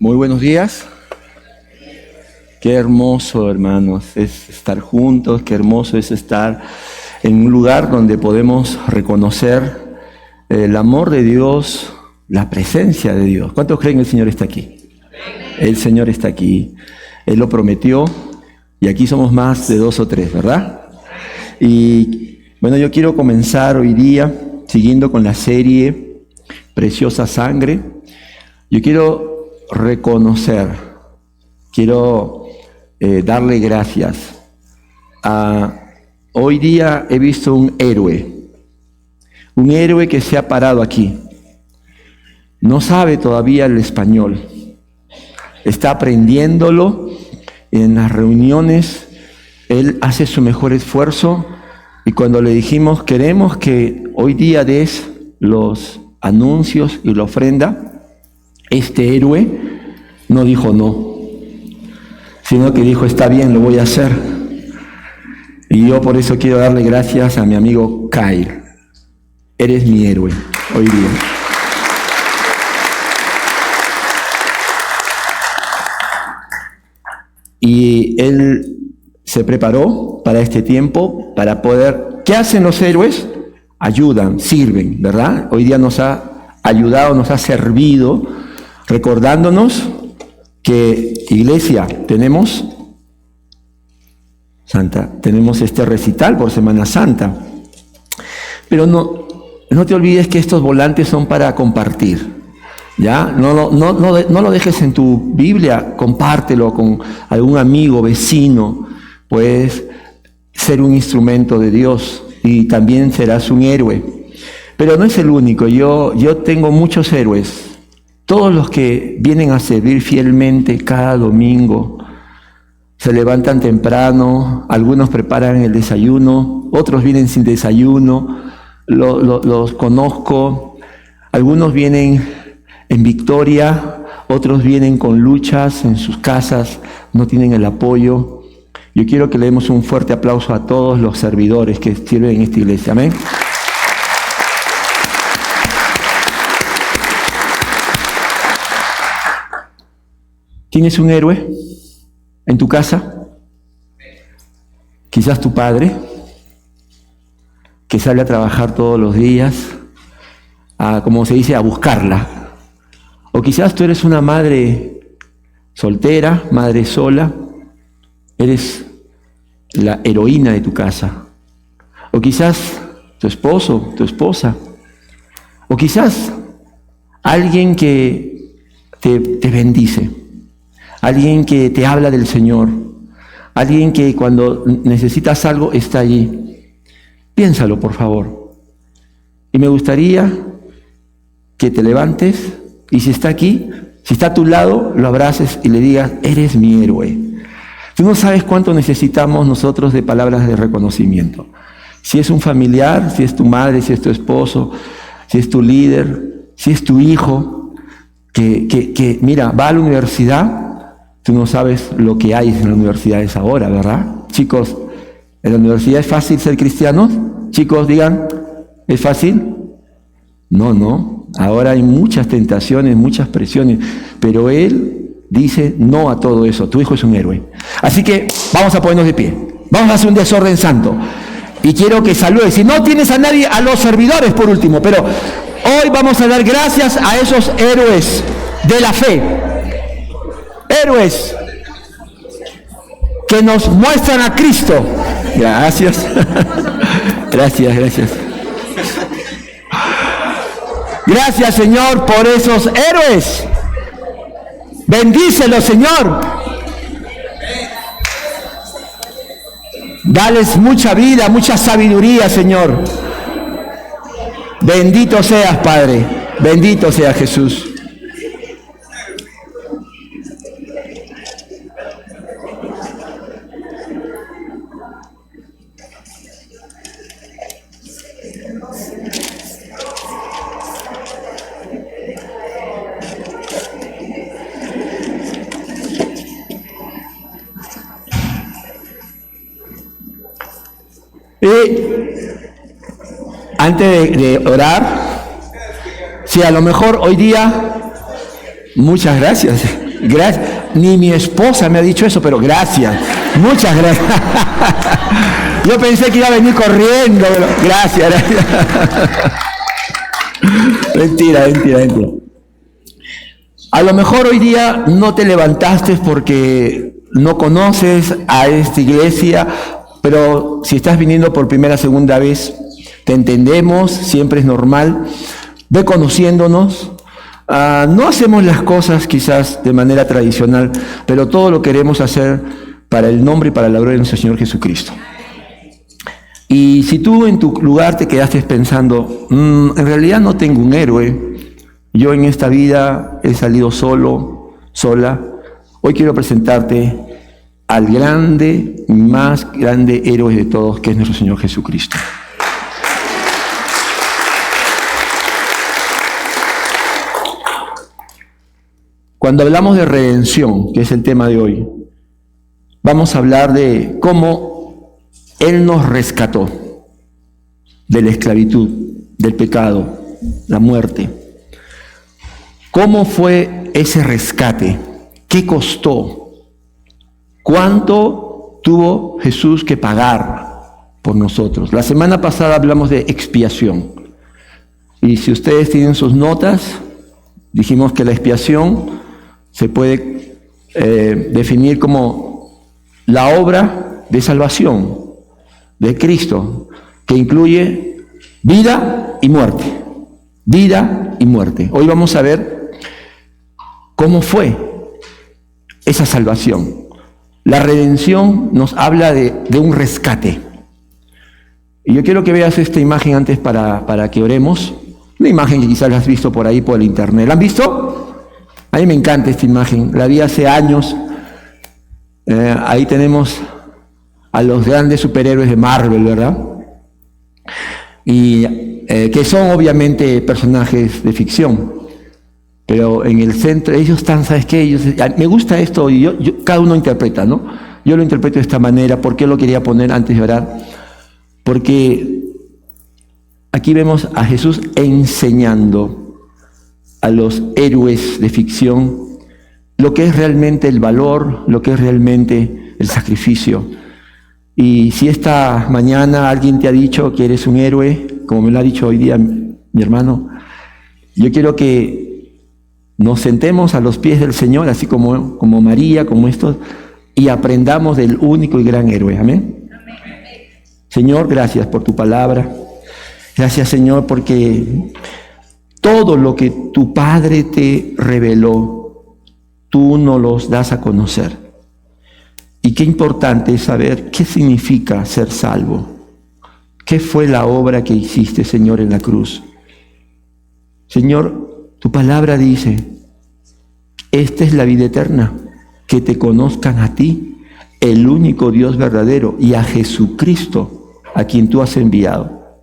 Muy buenos días. Qué hermoso, hermanos, es estar juntos, qué hermoso es estar en un lugar donde podemos reconocer el amor de Dios, la presencia de Dios. ¿Cuántos creen que el Señor está aquí? El Señor está aquí. Él lo prometió y aquí somos más de 2 o 3, ¿verdad? Y bueno, yo quiero comenzar hoy día siguiendo con la serie Preciosa Sangre. Yo quiero reconocer, quiero darle gracias. Hoy día he visto un héroe que se ha parado aquí. No sabe todavía el español, está aprendiéndolo. En las reuniones él hace su mejor esfuerzo, y cuando le dijimos queremos que hoy día des los anuncios y la ofrenda, este héroe no dijo no, sino que dijo está bien, lo voy a hacer. Y yo por eso quiero darle gracias a mi amigo Kyle. Eres mi héroe hoy día. Y él se preparó para este tiempo, para poder... ¿Qué hacen los héroes? Ayudan, sirven, ¿verdad? Hoy día nos ha ayudado, nos ha servido, recordándonos que, iglesia, tenemos este recital por Semana Santa. Pero no te olvides que estos volantes son para compartir. ¿Ya? No lo dejes en tu Biblia, compártelo con algún amigo, vecino. Puedes ser un instrumento de Dios y también serás un héroe. Pero no es el único, yo tengo muchos héroes. Todos los que vienen a servir fielmente cada domingo, se levantan temprano, algunos preparan el desayuno, otros vienen sin desayuno, los conozco, algunos vienen en victoria, otros vienen con luchas en sus casas, no tienen el apoyo. Yo quiero que le demos un fuerte aplauso a todos los servidores que sirven en esta iglesia. Amén. ¿Tienes un héroe en tu casa? Quizás tu padre, que sale a trabajar todos los días, como se dice, a buscarla. O quizás tú eres una madre soltera, madre sola, eres la heroína de tu casa. O quizás tu esposo, tu esposa. O quizás alguien que te bendice. Alguien que te habla del Señor. Alguien que cuando necesitas algo está allí. Piénsalo, por favor. Y me gustaría que te levantes y si está aquí, si está a tu lado, lo abraces y le digas, eres mi héroe. Tú no sabes cuánto necesitamos nosotros de palabras de reconocimiento. Si es un familiar, si es tu madre, si es tu esposo, si es tu líder, si es tu hijo, que mira, va a la universidad. Tú no sabes lo que hay en las universidades ahora, ¿verdad? Chicos, ¿en la universidad es fácil ser cristianos? Chicos, digan, ¿es fácil? No. Ahora hay muchas tentaciones, muchas presiones, pero Él dice no a todo eso. Tu hijo es un héroe. Así que vamos a ponernos de pie. Vamos a hacer un desorden santo. Y quiero que saludes. Si no tienes a nadie, a los servidores por último, pero hoy vamos a dar gracias a esos héroes de la fe. Héroes que nos muestran a Cristo. Gracias. Gracias. Gracias, Señor, por esos héroes. Bendícelos, Señor. Dales mucha vida, mucha sabiduría, Señor. Bendito seas, Padre. Bendito sea Jesús. Y antes de orar, si a lo mejor hoy día, muchas gracias. Gracias. Ni mi esposa me ha dicho eso, pero gracias. Muchas gracias. Yo pensé que iba a venir corriendo, pero gracias. Mentira. A lo mejor hoy día no te levantaste porque no conoces a esta iglesia, pero si estás viniendo por primera, segunda vez, te entendemos, siempre es normal. Ve conociéndonos. No hacemos las cosas quizás de manera tradicional, pero todo lo queremos hacer para el nombre y para la gloria de nuestro Señor Jesucristo. Y si tú en tu lugar te quedaste pensando, en realidad no tengo un héroe, yo en esta vida he salido solo, sola, hoy quiero presentarte al grande, más grande héroe de todos, que es nuestro Señor Jesucristo. Cuando hablamos de redención, que es el tema de hoy, vamos a hablar de cómo Él nos rescató de la esclavitud, del pecado, la muerte. ¿Cómo fue ese rescate? ¿Qué costó? ¿Cuánto tuvo Jesús que pagar por nosotros? La semana pasada hablamos de expiación. Y si ustedes tienen sus notas, dijimos que la expiación se puede definir como la obra de salvación de Cristo, que incluye vida y muerte. Vida y muerte. Hoy vamos a ver cómo fue esa salvación. La redención nos habla de un rescate. Y yo quiero que veas esta imagen antes para que oremos. Una imagen que quizás la has visto por ahí por el internet. ¿La han visto? A mí me encanta esta imagen, la vi hace años. Ahí tenemos a los grandes superhéroes de Marvel, ¿verdad? Y que son obviamente personajes de ficción. Pero en el centro, ellos están, ¿sabes qué? Me gusta esto, y cada uno interpreta, ¿no? Yo lo interpreto de esta manera. ¿Por qué lo quería poner antes de orar? Porque aquí vemos a Jesús enseñando a los héroes de ficción lo que es realmente el valor, lo que es realmente el sacrificio. Y si esta mañana alguien te ha dicho que eres un héroe, como me lo ha dicho hoy día mi hermano, yo quiero que nos sentemos a los pies del Señor, así como María, como estos, y aprendamos del único y gran héroe. Amén. Señor, gracias por tu palabra. Gracias, Señor, porque todo lo que tu Padre te reveló, tú nos los das a conocer. Y qué importante es saber qué significa ser salvo. ¿Qué fue la obra que hiciste, Señor, en la cruz? Señor, tu palabra dice, esta es la vida eterna, que te conozcan a ti, el único Dios verdadero, y a Jesucristo, a quien tú has enviado.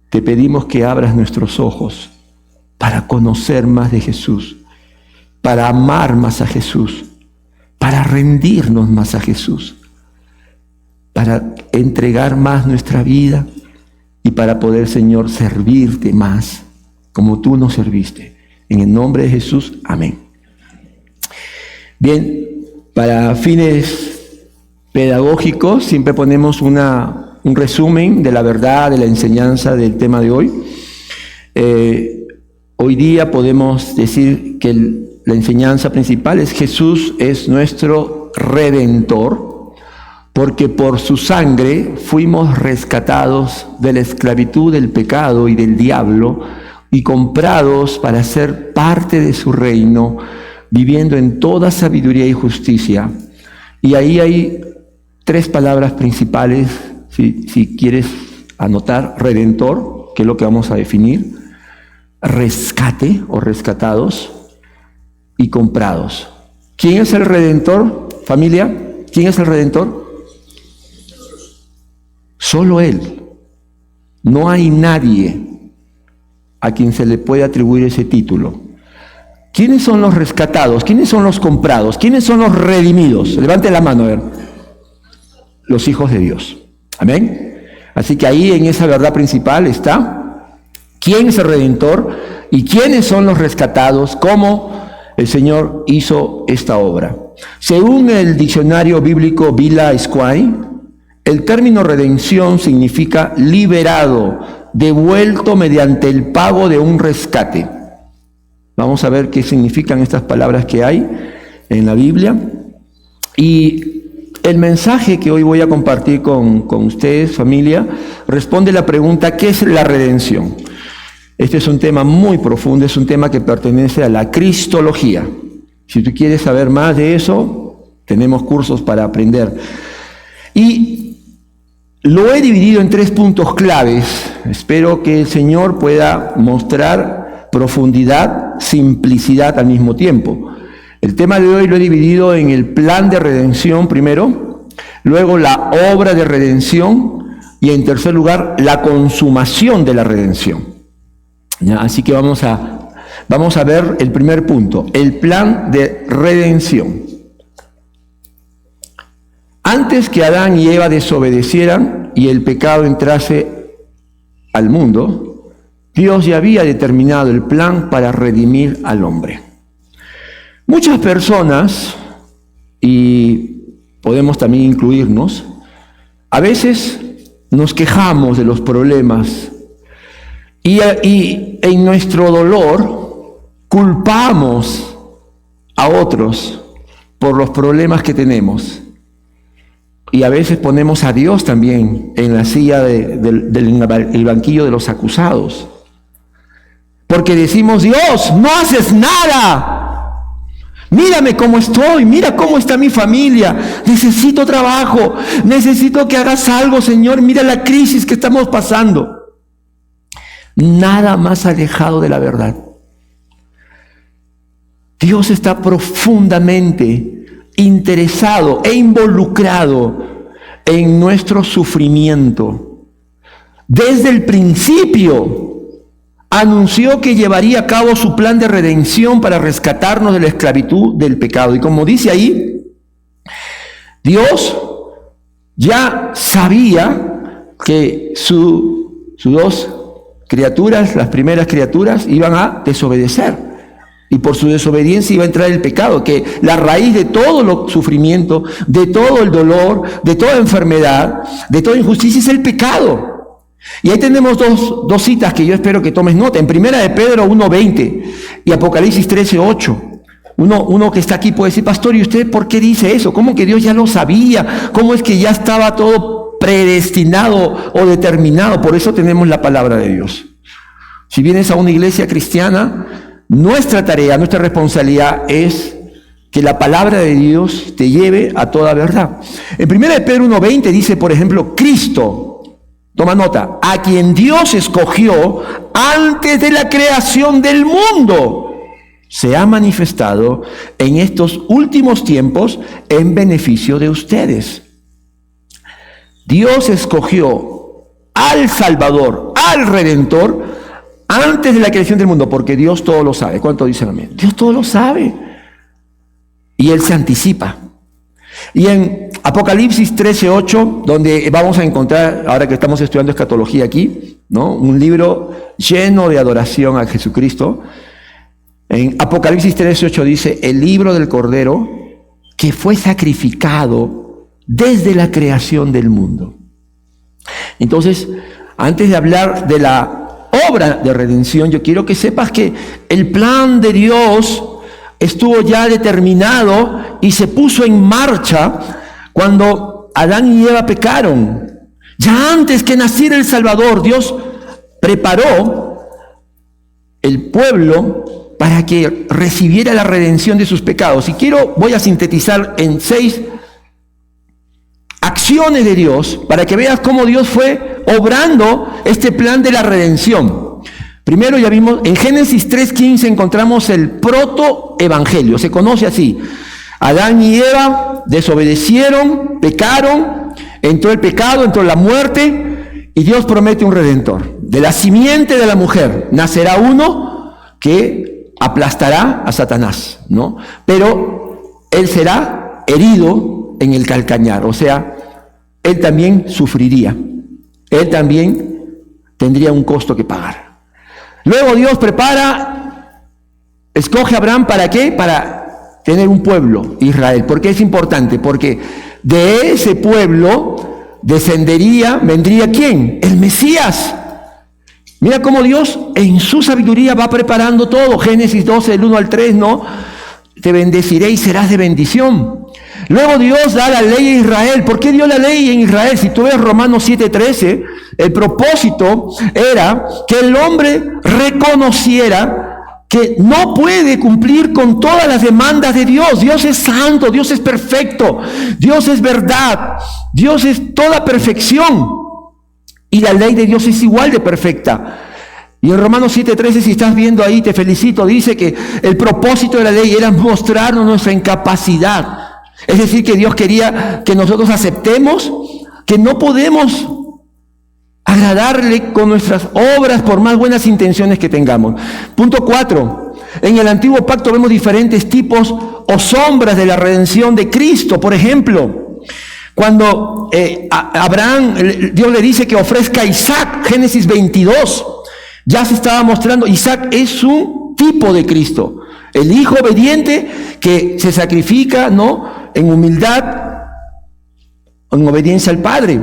Te pedimos que abras nuestros ojos para conocer más de Jesús, para amar más a Jesús, para rendirnos más a Jesús, para entregar más nuestra vida y para poder, Señor, servirte más como tú nos serviste. En el nombre de Jesús, amén. Bien, para fines pedagógicos siempre ponemos un resumen de la verdad, de la enseñanza del tema de hoy. Hoy día podemos decir que la enseñanza principal es Jesús es nuestro Redentor, porque por su sangre fuimos rescatados de la esclavitud del pecado y del diablo y comprados para ser parte de su reino, viviendo en toda sabiduría y justicia. Y ahí hay tres palabras principales, si quieres anotar: Redentor, que es lo que vamos a definir; rescate o rescatados; y comprados. ¿Quién es el Redentor, familia? ¿Quién es el Redentor? Solo Él. No hay nadie a quien se le puede atribuir ese título. ¿Quiénes son los rescatados? ¿Quiénes son los comprados? ¿Quiénes son los redimidos? Levanten la mano, a ver. Los hijos de Dios. Amén. Así que ahí en esa verdad principal está quién es el Redentor y quiénes son los rescatados, cómo el Señor hizo esta obra. Según el diccionario bíblico Vila Squai, el término redención significa liberado, devuelto mediante el pago de un rescate. Vamos a ver qué significan estas palabras que hay en la Biblia. Y el mensaje que hoy voy a compartir con ustedes, familia, responde la pregunta: ¿qué es la redención? Este es un tema muy profundo, es un tema que pertenece a la cristología. Si tú quieres saber más de eso, tenemos cursos para aprender. Y lo he dividido en 3 puntos claves. Espero que el Señor pueda mostrar profundidad, simplicidad al mismo tiempo. El tema de hoy lo he dividido en el plan de redención primero, luego la obra de redención y en tercer lugar la consumación de la redención. ¿Ya? Así que vamos a ver el primer punto, el plan de redención. Antes que Adán y Eva desobedecieran y el pecado entrase al mundo, Dios ya había determinado el plan para redimir al hombre. Muchas personas, y podemos también incluirnos, a veces nos quejamos de los problemas y en nuestro dolor culpamos a otros por los problemas que tenemos. Y a veces ponemos a Dios también en la silla del banquillo de los acusados. Porque decimos: Dios, no haces nada. Mírame cómo estoy, mira cómo está mi familia. Necesito trabajo, necesito que hagas algo, Señor. Mira la crisis que estamos pasando. Nada más alejado de la verdad. Dios está profundamente interesado e involucrado en nuestro sufrimiento. Desde el principio anunció que llevaría a cabo su plan de redención para rescatarnos de la esclavitud del pecado. Y como dice ahí, Dios ya sabía que sus 2 criaturas, las primeras criaturas, iban a desobedecer. Y por su desobediencia iba a entrar el pecado, que la raíz de todo el sufrimiento, de todo el dolor, de toda enfermedad, de toda injusticia es el pecado. Y ahí tenemos dos citas que yo espero que tomes nota. En Primera de Pedro 1:20 y Apocalipsis 13:8. Uno que está aquí puede decir: pastor, ¿y usted por qué dice eso? ¿Cómo que Dios ya lo sabía? ¿Cómo es que ya estaba todo predestinado o determinado? Por eso tenemos la palabra de Dios. Si vienes a una iglesia cristiana, nuestra tarea, nuestra responsabilidad es que la palabra de Dios te lleve a toda verdad. En 1 Pedro 1:20 dice, por ejemplo, Cristo, toma nota, a quien Dios escogió antes de la creación del mundo, se ha manifestado en estos últimos tiempos en beneficio de ustedes. Dios escogió al Salvador, al Redentor, antes de la creación del mundo, porque Dios todo lo sabe. ¿Cuánto dicen amén? Dios todo lo sabe. Y Él se anticipa. Y en Apocalipsis 13:8, donde vamos a encontrar, ahora que estamos estudiando escatología aquí, ¿no?, un libro lleno de adoración a Jesucristo. En Apocalipsis 13:8 dice: el libro del Cordero que fue sacrificado desde la creación del mundo. Entonces, antes de hablar de la obra de redención, yo quiero que sepas que el plan de Dios estuvo ya determinado y se puso en marcha cuando Adán y Eva pecaron. Ya antes que naciera el Salvador, Dios preparó el pueblo para que recibiera la redención de sus pecados. Y voy a sintetizar en 6 acciones de Dios para que veas cómo Dios fue obrando este plan de la redención. Primero, ya vimos, en Génesis 3:15 encontramos el protoevangelio, se conoce así. Adán y Eva desobedecieron, pecaron, entró el pecado, entró la muerte, y Dios promete un redentor. De la simiente de la mujer nacerá uno que aplastará a Satanás, ¿no? Pero él será herido en el calcañar, o sea, él también sufriría, él también tendría un costo que pagar. Luego Dios prepara Escoge a Abraham, ¿para qué? Para tener un pueblo, Israel. ¿Por qué es importante? Porque de ese pueblo vendría ¿quién? El Mesías. Mira cómo Dios en su sabiduría va preparando todo. Génesis 12, del 1 al 3, ¿no? Te bendeciré y serás de bendición. Luego Dios da la ley a Israel. ¿Por qué dio la ley en Israel? Si tú ves Romanos 7:13, el propósito era que el hombre reconociera que no puede cumplir con todas las demandas de Dios. Dios es santo, Dios es perfecto, Dios es verdad, Dios es toda perfección. Y la ley de Dios es igual de perfecta. Y en Romanos 7:13, si estás viendo ahí, te felicito, dice que el propósito de la ley era mostrarnos nuestra incapacidad. Es decir, que Dios quería que nosotros aceptemos que no podemos agradarle con nuestras obras por más buenas intenciones que tengamos. Punto 4. En el antiguo pacto vemos diferentes tipos o sombras de la redención de Cristo. Por ejemplo, cuando Abraham, Dios le dice que ofrezca a Isaac, Génesis 22, ya se estaba mostrando, Isaac es un tipo de Cristo. El hijo obediente que se sacrifica, ¿no?, en humildad, en obediencia al Padre.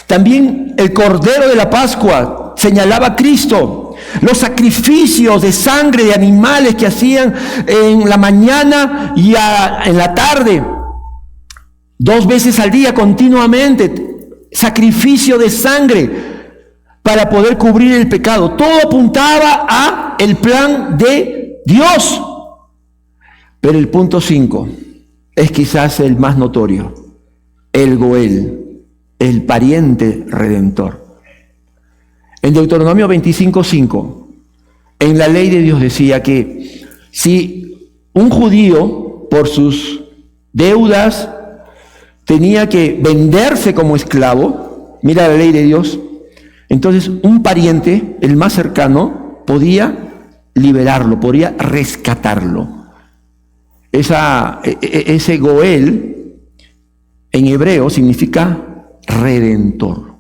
También el Cordero de la Pascua señalaba a Cristo. Los sacrificios de sangre de animales que hacían en la mañana y en la tarde, 2 veces al día continuamente, sacrificio de sangre para poder cubrir el pecado. Todo apuntaba a el plan de Dios. Pero el punto 5 es quizás el más notorio, el Goel, el pariente redentor. En Deuteronomio 25:5, en la ley de Dios decía que si un judío por sus deudas tenía que venderse como esclavo, mira la ley de Dios, entonces un pariente, el más cercano, podía liberarlo, podía rescatarlo. Ese Goel en hebreo significa redentor,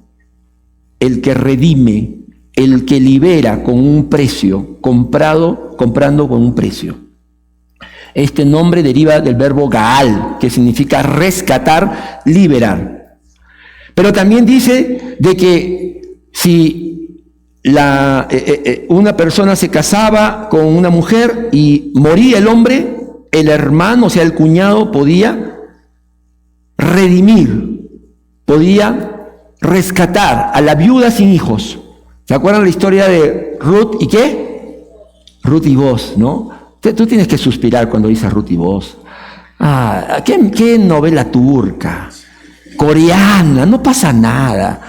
el que redime, el que libera con un precio, comprando con un precio. Este nombre deriva del verbo Gaal, que significa rescatar, liberar. Pero también dice de que si una persona se casaba con una mujer y moría el hombre, el hermano, o sea, el cuñado, podía redimir, podía rescatar a la viuda sin hijos. ¿Se acuerdan la historia de Ruth y qué? Ruth y Boaz, ¿no? Tú tienes que suspirar cuando dices Ruth y Boaz. ¿Qué novela turca? Coreana, no pasa nada.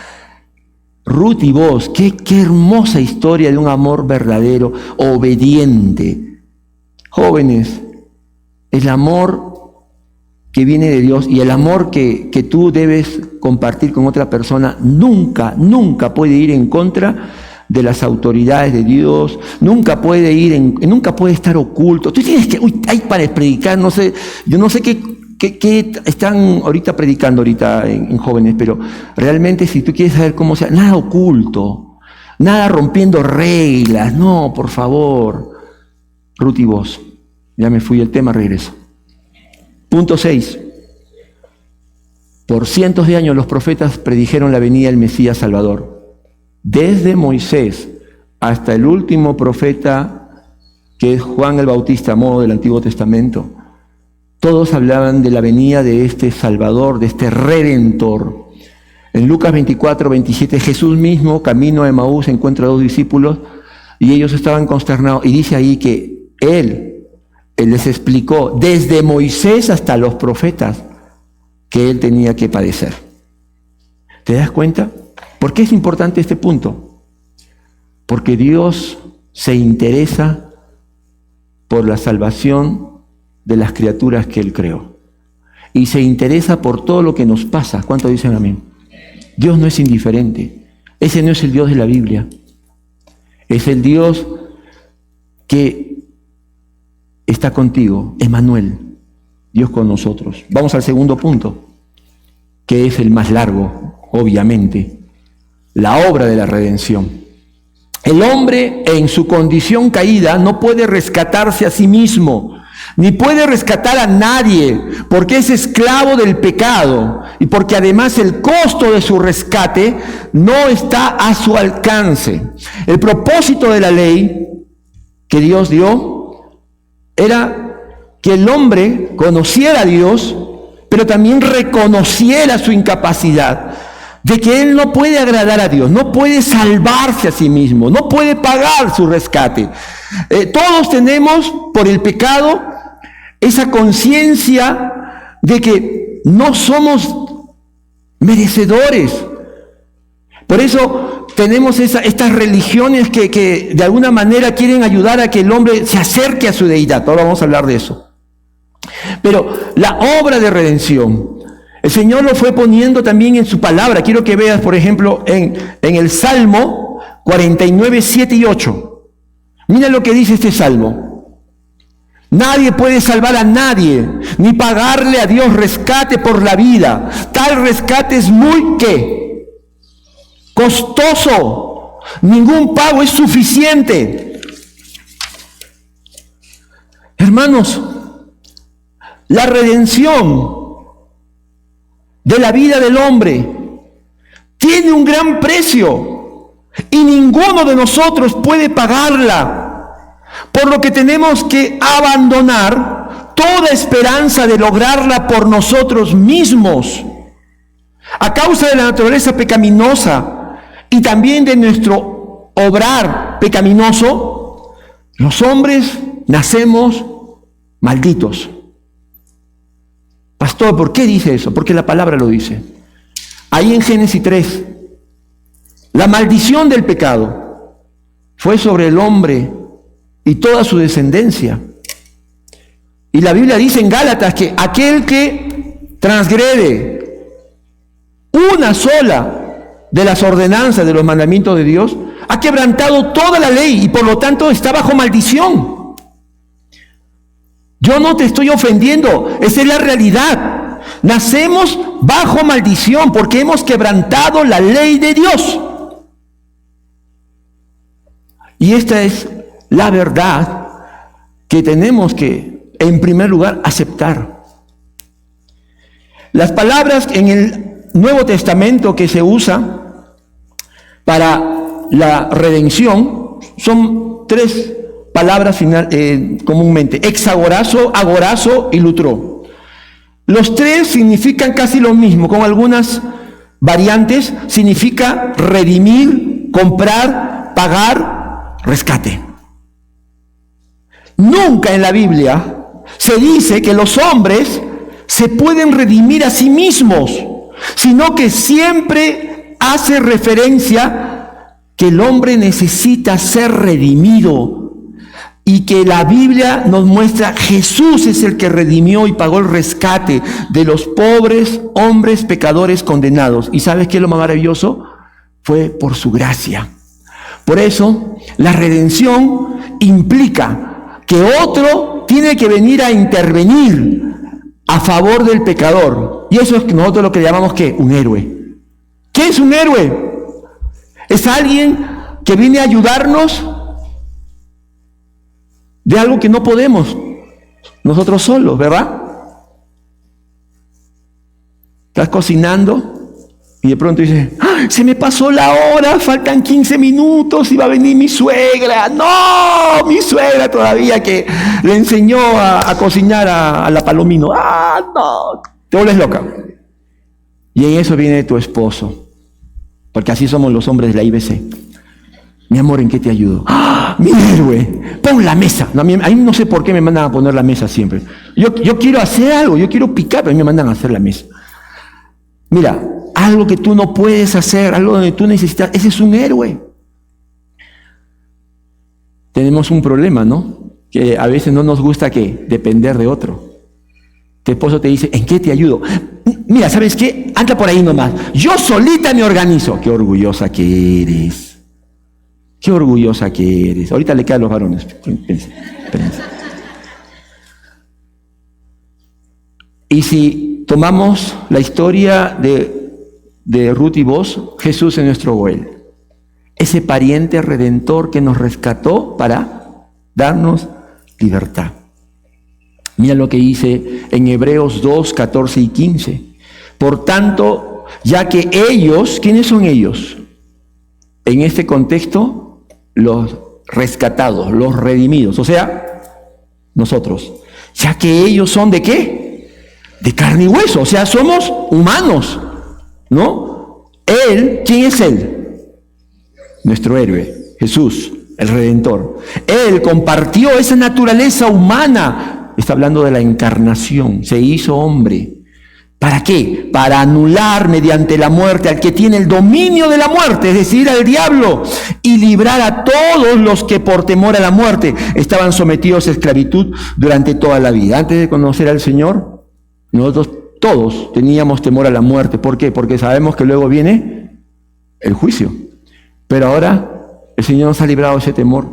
Ruth y Boaz, qué hermosa historia de un amor verdadero, obediente. Jóvenes, el amor que viene de Dios y el amor que tú debes compartir con otra persona nunca puede ir en contra de las autoridades de Dios, nunca puede estar oculto. Tú tienes que, hay para predicar, no sé, yo no sé qué están ahorita predicando en jóvenes, pero realmente si tú quieres saber cómo sea, nada oculto, nada rompiendo reglas, no, por favor. Ruth y Boaz. Ya me fui del tema, regreso. Punto 6. Por cientos de años los profetas predijeron la venida del Mesías Salvador. Desde Moisés hasta el último profeta, que es Juan el Bautista, a modo del Antiguo Testamento, todos hablaban de la venida de este Salvador, de este Redentor. En Lucas 24:27, Jesús mismo, camino a Emaús, encuentra a 2 discípulos y ellos estaban consternados. Y dice ahí que Él les explicó desde Moisés hasta los profetas que Él tenía que padecer. ¿Te das cuenta? ¿Por qué es importante este punto? Porque Dios se interesa por la salvación de las criaturas que Él creó. Y se interesa por todo lo que nos pasa. ¿Cuántos dicen amén? Dios no es indiferente. Ese no es el Dios de la Biblia. Es el Dios que está contigo, Emmanuel, Dios con nosotros. Vamos al segundo punto, que es el más largo, obviamente, la obra de la redención. El hombre en su condición caída no puede rescatarse a sí mismo, ni puede rescatar a nadie, porque es esclavo del pecado y porque además el costo de su rescate no está a su alcance. El propósito de la ley que Dios dio era que el hombre conociera a Dios, pero también reconociera su incapacidad, de que él no puede agradar a Dios, no puede salvarse a sí mismo, no puede pagar su rescate. Todos tenemos por el pecado esa conciencia de que no somos merecedores. Por eso tenemos estas religiones que de alguna manera quieren ayudar a que el hombre se acerque a su deidad. Ahora vamos a hablar de eso. Pero la obra de redención, el Señor lo fue poniendo también en su palabra. Quiero que veas, por ejemplo, en el Salmo 49, 7 y 8. Mira lo que dice este Salmo. Nadie puede salvar a nadie, ni pagarle a Dios rescate por la vida. Tal rescate es muy, ¿qué? Costoso. Ningún pago es suficiente. Hermanos, la redención de la vida del hombre tiene un gran precio y ninguno de nosotros puede pagarla. Por lo que tenemos que abandonar toda esperanza de lograrla por nosotros mismos. A causa de la naturaleza pecaminosa y también de nuestro obrar pecaminoso, los hombres nacemos malditos. Pastor, ¿por qué dice eso? Porque la palabra lo dice. Ahí en Génesis 3, la maldición del pecado fue sobre el hombre y toda su descendencia. Y la Biblia dice en Gálatas que aquel que transgrede una sola de las ordenanzas de los mandamientos de Dios ha quebrantado toda la ley y por lo tanto está bajo maldición. Yo no te estoy ofendiendo, esa es la realidad. Nacemos bajo maldición porque hemos quebrantado la ley de Dios. Y esta es la verdad que tenemos que, en primer lugar, aceptar. Las palabras en el Nuevo Testamento que se usa para la redención son tres palabras comúnmente: exagorazo, agorazo y lutro. Los tres significan casi lo mismo, con algunas variantes. Significa redimir, comprar, pagar, rescate. Nunca en la Biblia se dice que los hombres se pueden redimir a sí mismos, sino que siempre hace referencia que el hombre necesita ser redimido y que la Biblia nos muestra Jesús es el que redimió y pagó el rescate de los pobres hombres pecadores condenados. ¿Y sabes qué es lo más maravilloso? Fue por su gracia. Por eso la redención implica que otro tiene que venir a intervenir a favor del pecador. Y eso es nosotros lo que llamamos, ¿qué? Un héroe. ¿Qué es un héroe? Es alguien que viene a ayudarnos de algo que no podemos nosotros solos, ¿verdad? Estás cocinando y de pronto dices: ¡ah, se me pasó la hora! Faltan 15 minutos y va a venir mi suegra. ¡No! Mi suegra todavía que le enseñó a cocinar a la Palomino. ¡Ah, no! Te vuelves loca. Y en eso viene tu esposo. Porque así somos los hombres de la IBC. Mi amor, ¿en qué te ayudo? ¡Ah, mi héroe! Pon la mesa. No, a mí no sé por qué me mandan a poner la mesa siempre. Yo quiero hacer algo, yo quiero picar, pero a mí me mandan a hacer la mesa. Mira, algo que tú no puedes hacer, algo donde tú necesitas, ese es un héroe. Tenemos un problema, ¿no? Que a veces no nos gusta depender de otro. Tu esposo te dice: ¿en qué te ayudo? Mira, ¿sabes qué? Anda por ahí nomás. Yo solita me organizo. Qué orgullosa que eres. Qué orgullosa que eres. Ahorita le quedan los varones. Espérense. Y si tomamos la historia de Ruth y Boz, Jesús es nuestro Goel. ese pariente redentor que nos rescató para darnos libertad. Mira lo que dice en Hebreos 2, 14 y 15. Por tanto, ya que ellos, ¿quiénes son ellos? En este contexto, los rescatados, los redimidos, o sea, nosotros. Ya que ellos son ¿de qué? De carne y hueso, o sea, somos humanos, ¿no? Él, ¿quién es Él? Nuestro héroe, Jesús, el Redentor. Él compartió esa naturaleza humana. Está hablando de la encarnación, se hizo hombre. ¿Para qué? Para anular mediante la muerte al que tiene el dominio de la muerte, es decir, al diablo, y librar a todos los que por temor a la muerte estaban sometidos a esclavitud durante toda la vida. Antes de conocer al Señor, nosotros todos teníamos temor a la muerte. ¿Por qué? Porque sabemos que luego viene el juicio. Pero ahora el Señor nos ha librado de ese temor,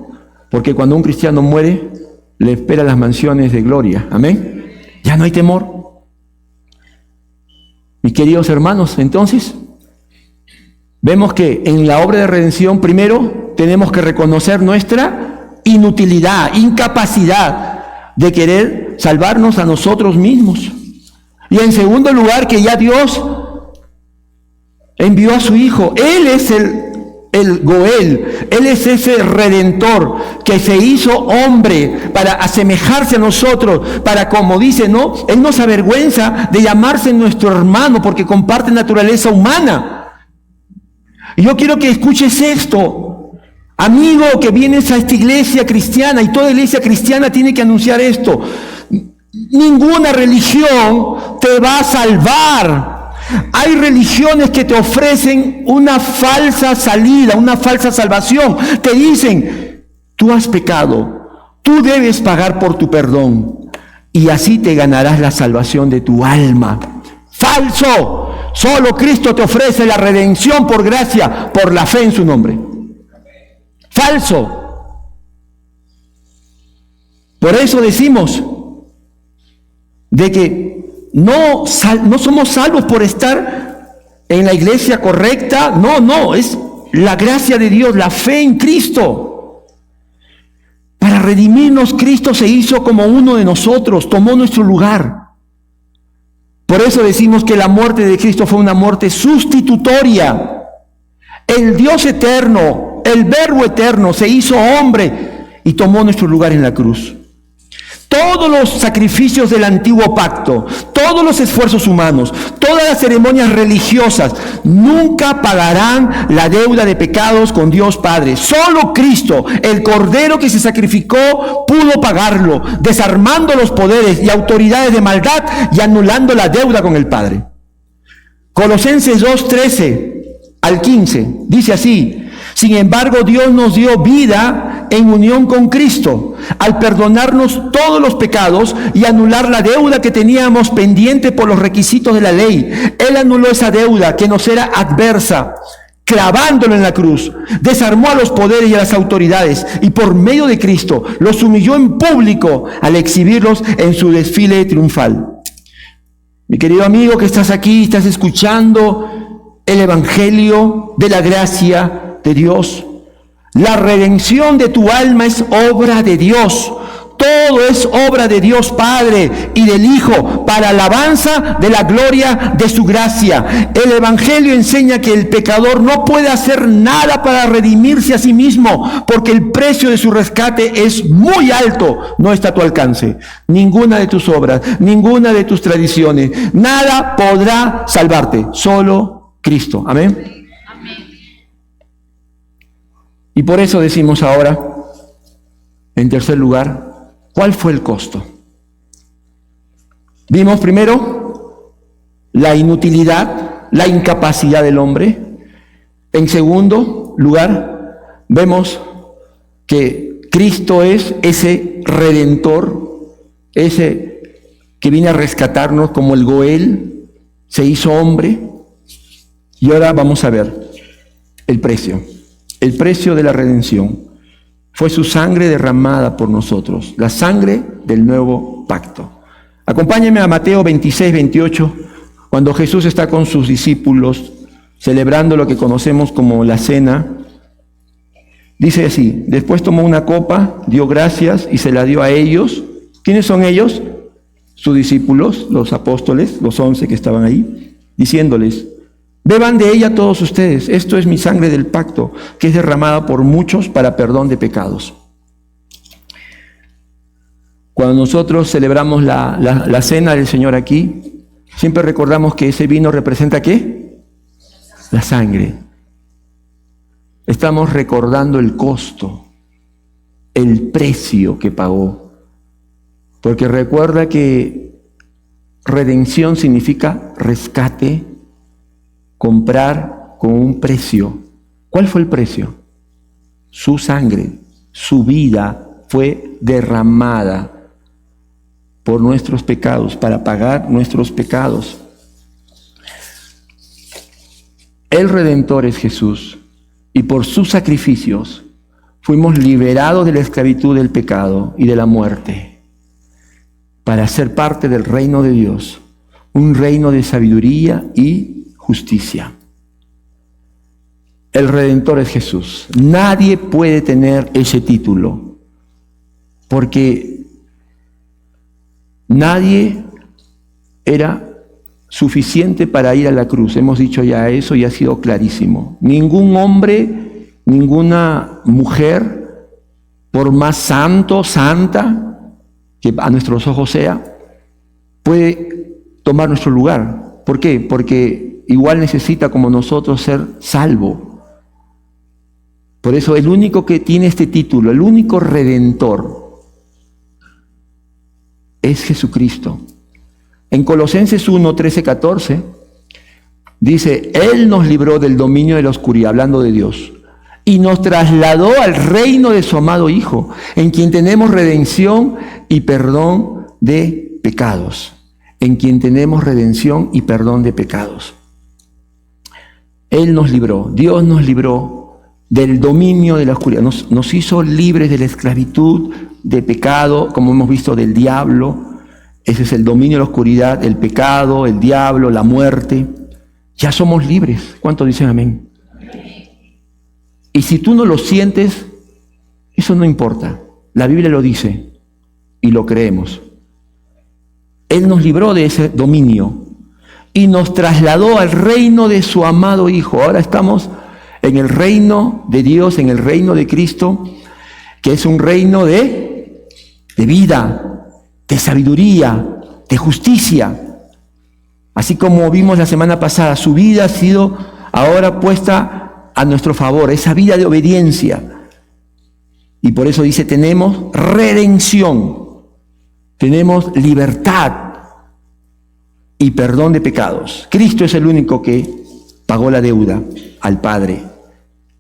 porque cuando un cristiano muere, le espera las mansiones de gloria. Amén. Ya no hay temor. Mis queridos hermanos, entonces, vemos que en la obra de redención, primero, tenemos que reconocer nuestra inutilidad, incapacidad de querer salvarnos a nosotros mismos. Y en segundo lugar, que ya Dios envió a su Hijo. Él es el Goel, Él es ese Redentor que se hizo hombre para asemejarse a nosotros, para, como dice, ¿no? Él no se avergüenza de llamarse nuestro hermano porque comparte naturaleza humana. Y yo quiero que escuches esto, amigo, que vienes a esta iglesia cristiana, y toda iglesia cristiana tiene que anunciar esto: ninguna religión te va a salvar. Hay religiones que te ofrecen una falsa salida, una falsa salvación. Te dicen: tú has pecado, tú debes pagar por tu perdón, y así te ganarás la salvación de tu alma. ¡Falso! Solo Cristo te ofrece la redención por gracia, por la fe en su nombre. ¡Falso! Por eso decimos de que no somos salvos por estar en la iglesia correcta. No, es la gracia de Dios, la fe en Cristo. Para redimirnos, Cristo se hizo como uno de nosotros, tomó nuestro lugar. Por eso decimos que la muerte de Cristo fue una muerte sustitutoria. El Dios eterno, el Verbo eterno, se hizo hombre y tomó nuestro lugar en la cruz. Todos los sacrificios del antiguo pacto, todos los esfuerzos humanos, todas las ceremonias religiosas, nunca pagarán la deuda de pecados con Dios Padre. Solo Cristo, el Cordero que se sacrificó, pudo pagarlo, desarmando los poderes y autoridades de maldad y anulando la deuda con el Padre. Colosenses 2:13 al 15 dice así: sin embargo, Dios nos dio vida en unión con Cristo, al perdonarnos todos los pecados y anular la deuda que teníamos pendiente por los requisitos de la ley. Él anuló esa deuda que nos era adversa, clavándolo en la cruz. Desarmó a los poderes y a las autoridades, y por medio de Cristo los humilló en público al exhibirlos en su desfile triunfal. Mi querido amigo que estás aquí, estás escuchando el Evangelio de la gracia de Dios. La redención de tu alma es obra de Dios. Todo es obra de Dios Padre y del Hijo para alabanza de la gloria de su gracia. El Evangelio enseña que el pecador no puede hacer nada para redimirse a sí mismo, porque el precio de su rescate es muy alto. No está a tu alcance. Ninguna de tus obras, ninguna de tus tradiciones, nada podrá salvarte. Solo Cristo. Amén. Y por eso decimos ahora, en tercer lugar, ¿cuál fue el costo? Vimos primero la inutilidad, la incapacidad del hombre. En segundo lugar, vemos que Cristo es ese Redentor, ese que viene a rescatarnos como el Goel, se hizo hombre. Y ahora vamos a ver el precio. El precio de la redención fue su sangre derramada por nosotros, la sangre del nuevo pacto. Acompáñenme a Mateo 26, 28, cuando Jesús está con sus discípulos celebrando lo que conocemos como la cena Dice así: después tomó una copa, dio gracias y se la dio a ellos. ¿Quiénes son ellos? Sus discípulos, los apóstoles, los 11 que estaban ahí, diciéndoles: beban de ella todos ustedes, esto es mi sangre del pacto, que es derramada por muchos para perdón de pecados. Cuando nosotros celebramos la cena del Señor aquí, siempre recordamos que ese vino representa ¿qué? La sangre. Estamos recordando el costo, el precio que pagó. Porque recuerda que redención significa rescate, comprar con un precio. ¿Cuál fue el precio? Su sangre, su vida fue derramada por nuestros pecados, para pagar nuestros pecados. El Redentor es Jesús, y por sus sacrificios fuimos liberados de la esclavitud del pecado y de la muerte, para ser parte del reino de Dios, un reino de sabiduría y justicia. El Redentor es Jesús. Nadie puede tener ese título, porque nadie era suficiente para ir a la cruz. Hemos dicho ya eso y ha sido clarísimo. Ningún hombre, ninguna mujer, por más santo, santa, que a nuestros ojos sea, puede tomar nuestro lugar. ¿Por qué? Porque igual necesita como nosotros ser salvo. Por eso el único que tiene este título, el único Redentor, es Jesucristo. En Colosenses 1, 13, 14, dice: Él nos libró del dominio de la oscuridad, hablando de Dios, y nos trasladó al reino de su amado Hijo, en quien tenemos redención y perdón de pecados. En quien tenemos redención y perdón de pecados. Él nos libró, Dios nos libró del dominio de la oscuridad, nos hizo libres de la esclavitud, de pecado, como hemos visto, del diablo. Ese es el dominio de la oscuridad, el pecado, el diablo, la muerte. Ya somos libres. ¿Cuántos dicen amén? Y si tú no lo sientes, eso no importa. La Biblia lo dice y lo creemos. Él nos libró de ese dominio y nos trasladó al reino de su amado Hijo. Ahora estamos en el reino de Dios, en el reino de Cristo, que es un reino de vida, de sabiduría, de justicia. Así como vimos la semana pasada, su vida ha sido ahora puesta a nuestro favor, esa vida de obediencia. Y por eso dice: tenemos redención, tenemos libertad y perdón de pecados. Cristo es el único que pagó la deuda al Padre.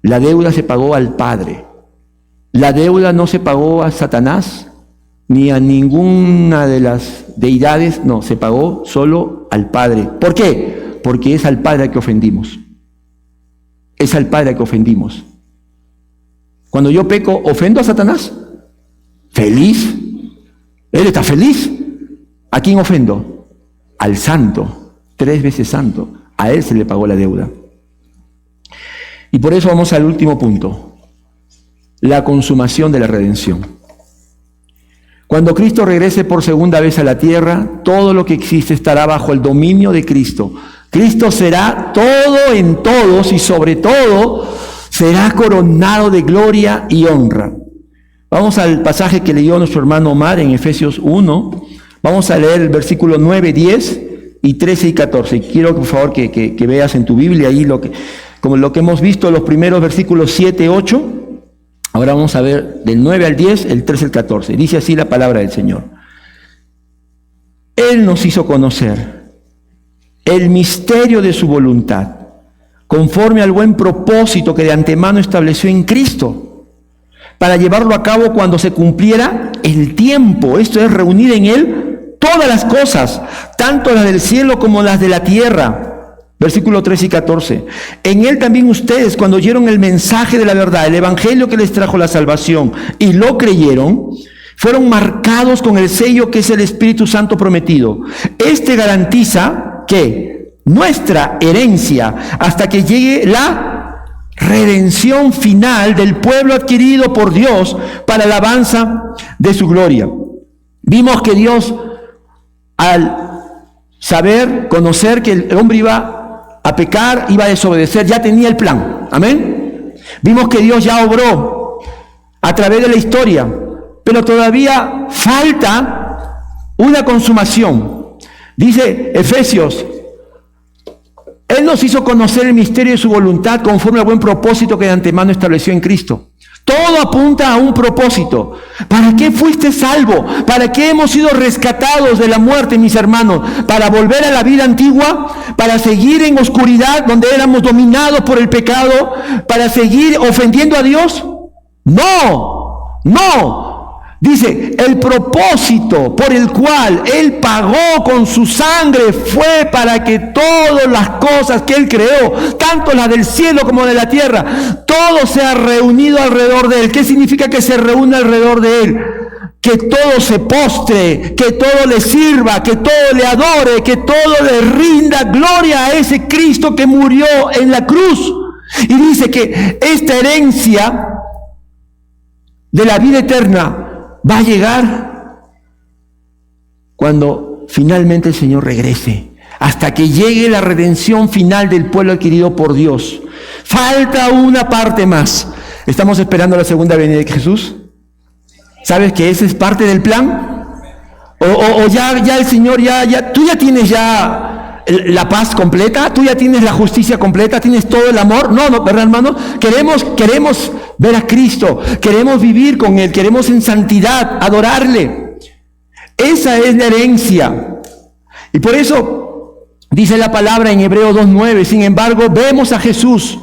La deuda se pagó al Padre. La deuda no se pagó a Satanás ni a ninguna de las deidades, no, se pagó solo al Padre. ¿Por qué? Porque es al Padre que ofendimos. Es al Padre que ofendimos. Cuando yo peco, ¿ofendo a Satanás? ¿Feliz? ¿Él está feliz? ¿A quién ofendo? Al Santo, 3 veces Santo. A Él se le pagó la deuda. Y por eso vamos al último punto: la consumación de la redención. Cuando Cristo regrese por segunda vez a la tierra, todo lo que existe estará bajo el dominio de Cristo. Cristo será todo en todos y sobre todo será coronado de gloria y honra. Vamos al pasaje que leyó nuestro hermano Omar en Efesios 1. Vamos a leer el versículo 9, 10 y 13 y 14. Quiero, por favor, que veas en tu Biblia ahí como lo que hemos visto, los primeros versículos 7, 8. Ahora vamos a ver del 9 al 10, el 13 al 14. Dice así la palabra del Señor. Él nos hizo conocer el misterio de su voluntad, conforme al buen propósito que de antemano estableció en Cristo, para llevarlo a cabo cuando se cumpliera el tiempo. Esto es, reunir en Él todas las cosas, tanto las del cielo como las de la tierra. Versículo 13 y 14. En Él también ustedes, cuando oyeron el mensaje de la verdad, el evangelio que les trajo la salvación, y lo creyeron, fueron marcados con el sello que es el Espíritu Santo prometido. Este garantiza que nuestra herencia hasta que llegue la redención final del pueblo adquirido por Dios para la alabanza de su gloria. Vimos que Dios, al saber, conocer que el hombre iba a pecar, iba a desobedecer, ya tenía el plan. Amén. Vimos que Dios ya obró a través de la historia, pero todavía falta una consumación. Dice Efesios: Él nos hizo conocer el misterio de su voluntad conforme al buen propósito que de antemano estableció en Cristo. Todo apunta a un propósito. ¿Para qué fuiste salvo? ¿Para qué hemos sido rescatados de la muerte, mis hermanos? ¿Para volver a la vida antigua? ¿Para seguir en oscuridad donde éramos dominados por el pecado? ¿Para seguir ofendiendo a Dios? No, no. Dice, el propósito por el cual Él pagó con su sangre fue para que todas las cosas que Él creó, tanto las del cielo como de la tierra, todo sea reunido alrededor de Él. ¿Qué significa que se reúne alrededor de Él? Que todo se postre, que todo le sirva, que todo le adore, que todo le rinda gloria a ese Cristo que murió en la cruz. Y dice que esta herencia de la vida eterna va a llegar cuando finalmente el Señor regrese, hasta que llegue la redención final del pueblo adquirido por Dios. Falta una parte más. ¿Estamos esperando la segunda venida de Jesús? ¿Sabes que ese es parte del plan? ¿O ya el Señor, tú ya tienes ya la paz completa? ¿Tú ya tienes la justicia completa? ¿Tienes todo el amor? No, ¿verdad, hermano? Queremos ver a Cristo, queremos vivir con Él, queremos en santidad adorarle. Esa es la herencia. Y por eso dice la palabra en Hebreos 2:9, sin embargo, vemos a Jesús,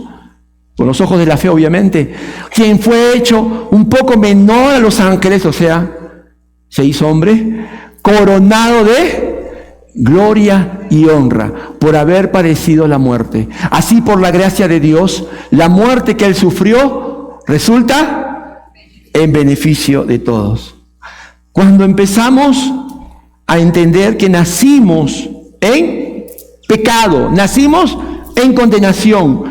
con los ojos de la fe obviamente, quien fue hecho un poco menor a los ángeles, o sea, se hizo hombre, coronado de gloria y honra por haber padecido la muerte. Así, por la gracia de Dios, la muerte que Él sufrió resulta en beneficio de todos. Cuando empezamos a entender que nacimos en pecado, nacimos en condenación,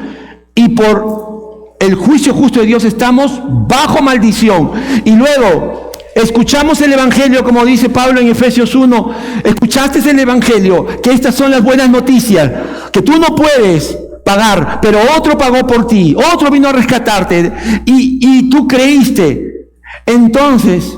y por el juicio justo de Dios estamos bajo maldición, y luego escuchamos el Evangelio, como dice Pablo en Efesios 1, escuchaste el Evangelio, que estas son las buenas noticias, que tú no puedes pagar, pero otro pagó por ti, otro vino a rescatarte, y tú creíste. Entonces,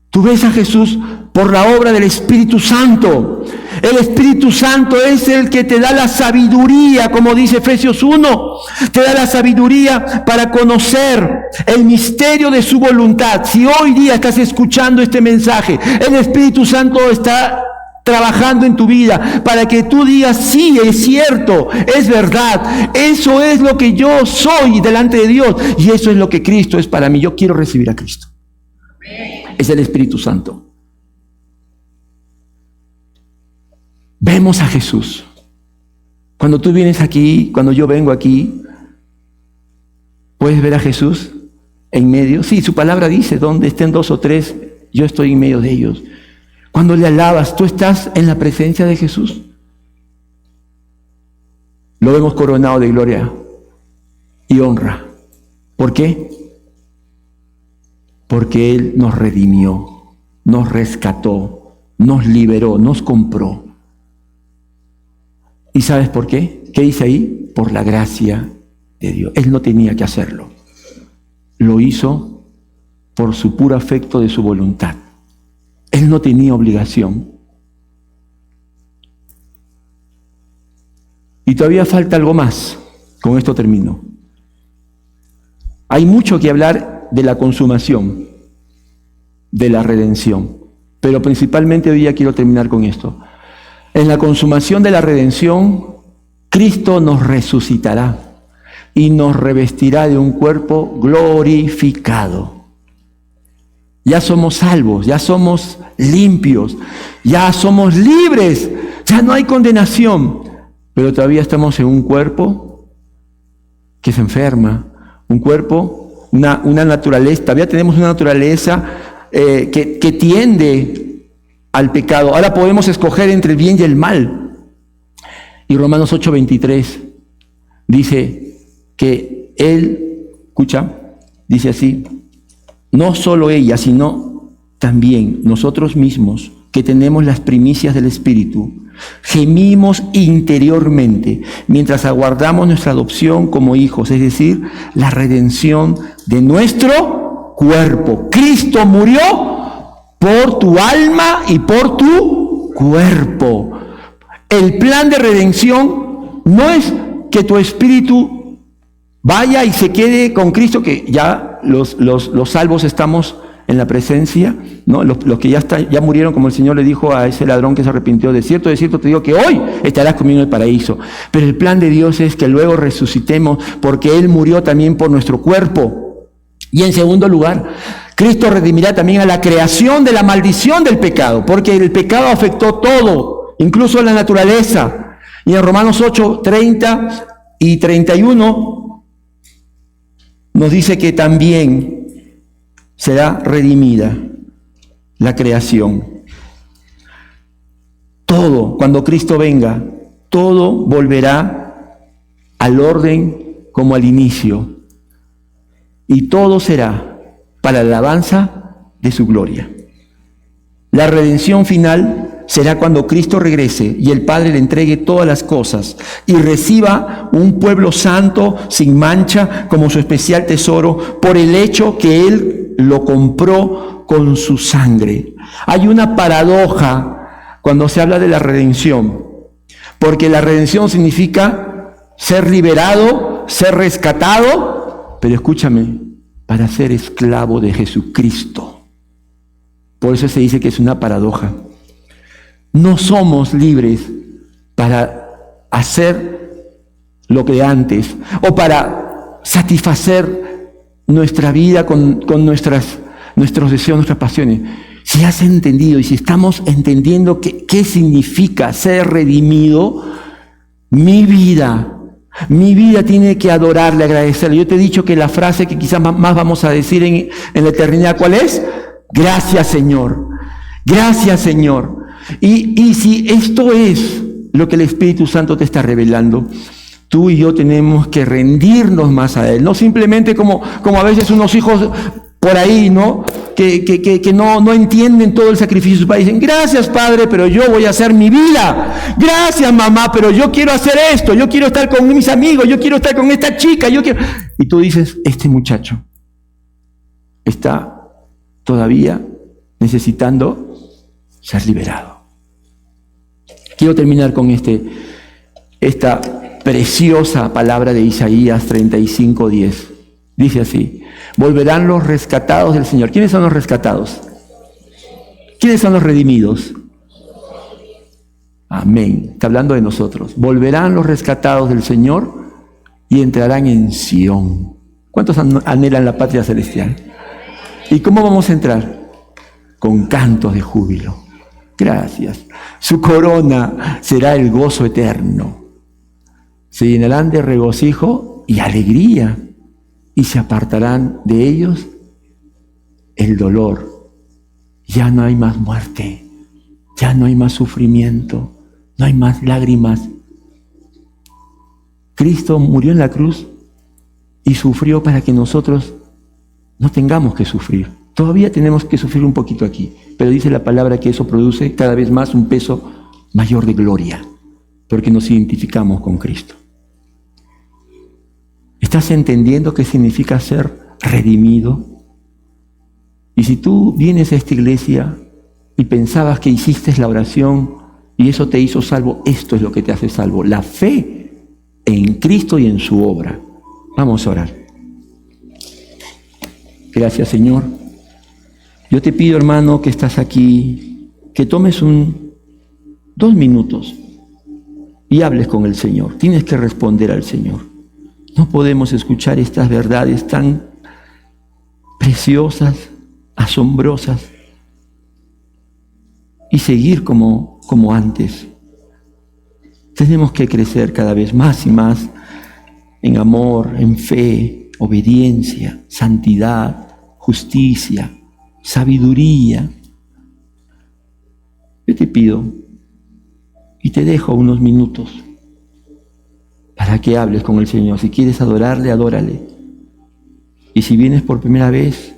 tú ves a Jesús por la obra del Espíritu Santo. El Espíritu Santo es el que te da la sabiduría, como dice Efesios 1, te da la sabiduría para conocer el misterio de su voluntad. Si hoy día estás escuchando este mensaje, el Espíritu Santo está trabajando en tu vida para que tú digas: sí, es cierto, es verdad, eso es lo que yo soy delante de Dios, y eso es lo que Cristo es para mí. Yo quiero recibir a Cristo. Es el Espíritu Santo. Vemos a Jesús. Cuando tú vienes aquí, cuando yo vengo aquí, ¿puedes ver a Jesús en medio? Sí, su palabra dice: donde estén dos o tres, yo estoy en medio de ellos. Cuando le alabas, ¿tú estás en la presencia de Jesús? Lo vemos coronado de gloria y honra. ¿Por qué? Porque Él nos redimió, nos rescató, nos liberó, nos compró. ¿Y sabes por qué? ¿Qué dice ahí? Por la gracia de Dios. Él no tenía que hacerlo. Lo hizo por su puro afecto de su voluntad. Él no tenía obligación. Y todavía falta algo más. Con esto termino. Hay mucho que hablar de la consumación, de la redención. Pero principalmente hoy día quiero terminar con esto. En la consumación de la redención, Cristo nos resucitará y nos revestirá de un cuerpo glorificado. Ya somos salvos, ya somos limpios, ya somos libres, ya no hay condenación, pero todavía estamos en un cuerpo que se enferma, un cuerpo, una naturaleza, todavía tenemos una naturaleza que tiende al pecado. Ahora podemos escoger entre el bien y el mal. Y Romanos 8:23 dice que Él, escucha, dice así, no solo ella, sino también nosotros mismos, que tenemos las primicias del Espíritu, gemimos interiormente mientras aguardamos nuestra adopción como hijos, es decir, la redención de nuestro cuerpo. Cristo murió por tu alma y por tu cuerpo. El plan de redención no es que tu espíritu vaya y se quede con Cristo, que ya los salvos estamos en la presencia, ¿no? Los que ya murieron, como el Señor le dijo a ese ladrón que se arrepintió, de cierto te digo que hoy estarás conmigo en el paraíso. Pero el plan de Dios es que luego resucitemos, porque Él murió también por nuestro cuerpo. Y en segundo lugar, Cristo redimirá también a la creación de la maldición del pecado, porque el pecado afectó todo, incluso la naturaleza. Y en Romanos 8, 30 y 31 nos dice que también será redimida la creación. Todo, cuando Cristo venga, todo volverá al orden como al inicio. Y todo será para la alabanza de su gloria. La redención final será cuando Cristo regrese y el Padre le entregue todas las cosas y reciba un pueblo santo, sin mancha, como su especial tesoro, por el hecho que Él lo compró con su sangre. Hay una paradoja cuando se habla de la redención, porque la redención significa ser liberado, ser rescatado, pero escúchame, para ser esclavo de Jesucristo. Por eso se dice que es una paradoja. No somos libres para hacer lo que antes o para satisfacer nuestra vida con nuestros deseos, nuestras pasiones. Si has entendido y si estamos entendiendo qué significa ser redimido, mi vida tiene que adorarle, agradecerle. Yo te he dicho que la frase que quizás más vamos a decir en la eternidad, ¿cuál es? Gracias, Señor. Gracias, Señor. Y si esto es lo que el Espíritu Santo te está revelando, tú y yo tenemos que rendirnos más a Él. No simplemente como a veces unos hijos por ahí, ¿no? Que no entienden todo el sacrificio de su padre. Dicen, gracias, Padre, pero yo voy a hacer mi vida. Gracias, mamá, pero yo quiero hacer esto. Yo quiero estar con mis amigos. Yo quiero estar con esta chica. Y tú dices, este muchacho está todavía necesitando ser liberado. Quiero terminar con esta preciosa palabra de Isaías 35:10. Dice así, volverán los rescatados del Señor. ¿Quiénes son los rescatados? ¿Quiénes son los redimidos? Amén. Está hablando de nosotros. Volverán los rescatados del Señor y entrarán en Sión. ¿Cuántos anhelan la patria celestial? ¿Y cómo vamos a entrar? Con cantos de júbilo. Gracias. Su corona será el gozo eterno. Se llenarán de regocijo y alegría y se apartarán de ellos el dolor. Ya no hay más muerte, ya no hay más sufrimiento, no hay más lágrimas. Cristo murió en la cruz y sufrió para que nosotros no tengamos que sufrir. Todavía tenemos que sufrir un poquito aquí, pero dice la palabra que eso produce cada vez más un peso mayor de gloria, porque nos identificamos con Cristo. ¿Estás entendiendo qué significa ser redimido? Y si tú vienes a esta iglesia y pensabas que hiciste la oración y eso te hizo salvo, esto es lo que te hace salvo, la fe en Cristo y en su obra. Vamos a orar. Gracias, Señor. Yo te pido, hermano, que estás aquí, que tomes 2 minutos y hables con el Señor. Tienes que responder al Señor. No podemos escuchar estas verdades tan preciosas, asombrosas, y seguir como antes. Tenemos que crecer cada vez más y más en amor, en fe, obediencia, santidad, justicia, sabiduría. Yo te pido y te dejo unos minutos para para que hables con el Señor. Si quieres adorarle, adórale. Y si vienes por primera vez,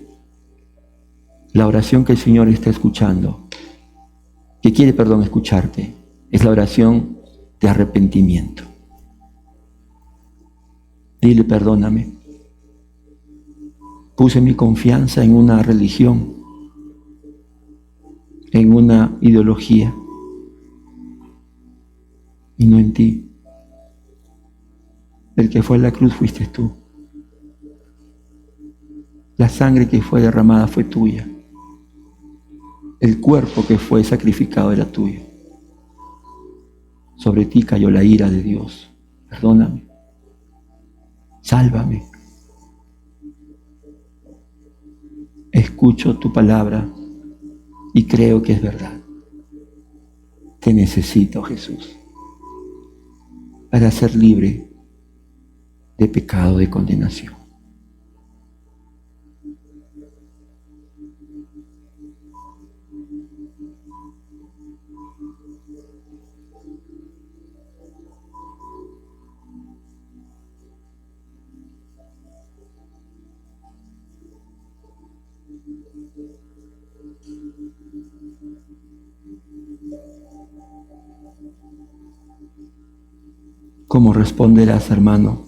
la oración que el Señor está escuchando, que quiere, escucharte, es la oración de arrepentimiento. Dile: perdóname. Puse mi confianza en una religión, en una ideología, y no en ti. El que fue a la cruz fuiste tú. La sangre que fue derramada fue tuya. El cuerpo que fue sacrificado era tuyo. Sobre ti cayó la ira de Dios. Perdóname. Sálvame. Escucho tu palabra y creo que es verdad. Te necesito, Jesús, para ser libre de pecado, de condenación. ¿Cómo responderás, hermano,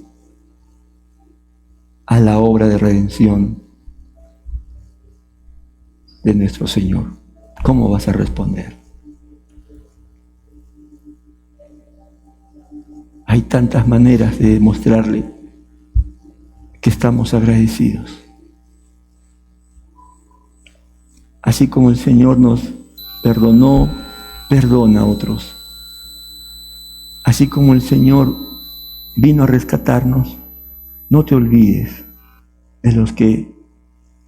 a la obra de redención de nuestro Señor? ¿Cómo vas a responder? Hay tantas maneras de demostrarle que estamos agradecidos. Así como el Señor nos perdonó, perdona a otros. Así como el Señor vino a rescatarnos, no te olvides de los que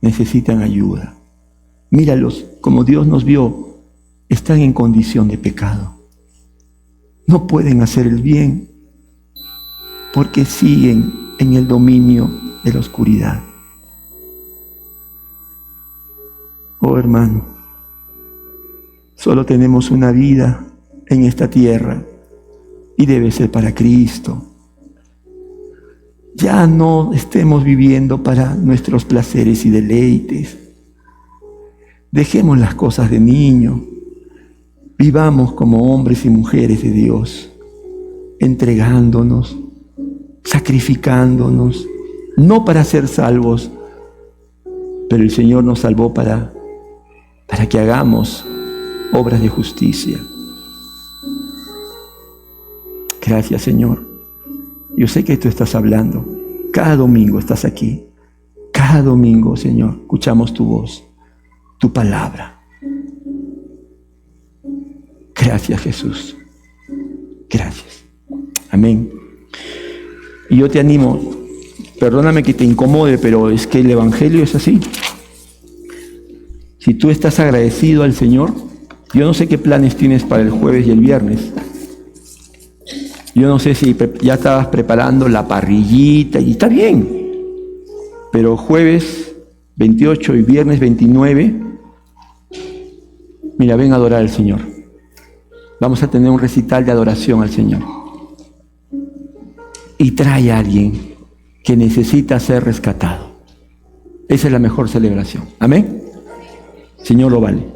necesitan ayuda. Míralos, como Dios nos vio, están en condición de pecado. No pueden hacer el bien porque siguen en el dominio de la oscuridad. Oh hermano, solo tenemos una vida en esta tierra y debe ser para Cristo. Ya no estemos viviendo para nuestros placeres y deleites. Dejemos las cosas de niño. Vivamos como hombres y mujeres de Dios, entregándonos, sacrificándonos, no para ser salvos, pero el Señor nos salvó para que hagamos obras de justicia. Gracias, Señor. Yo sé que tú estás hablando. Cada domingo estás aquí. Cada domingo, Señor, escuchamos tu voz, tu palabra. Gracias, Jesús. Gracias. Amén. Y yo te animo, perdóname que te incomode, pero es que el Evangelio es así. Si tú estás agradecido al Señor, yo no sé qué planes tienes para el jueves y el viernes. Yo no sé si ya estabas preparando la parrillita, y está bien, pero jueves 28 y viernes 29, mira, ven a adorar al Señor. Vamos a tener un recital de adoración al Señor. Y trae a alguien que necesita ser rescatado. Esa es la mejor celebración. Amén. Señor lo vale.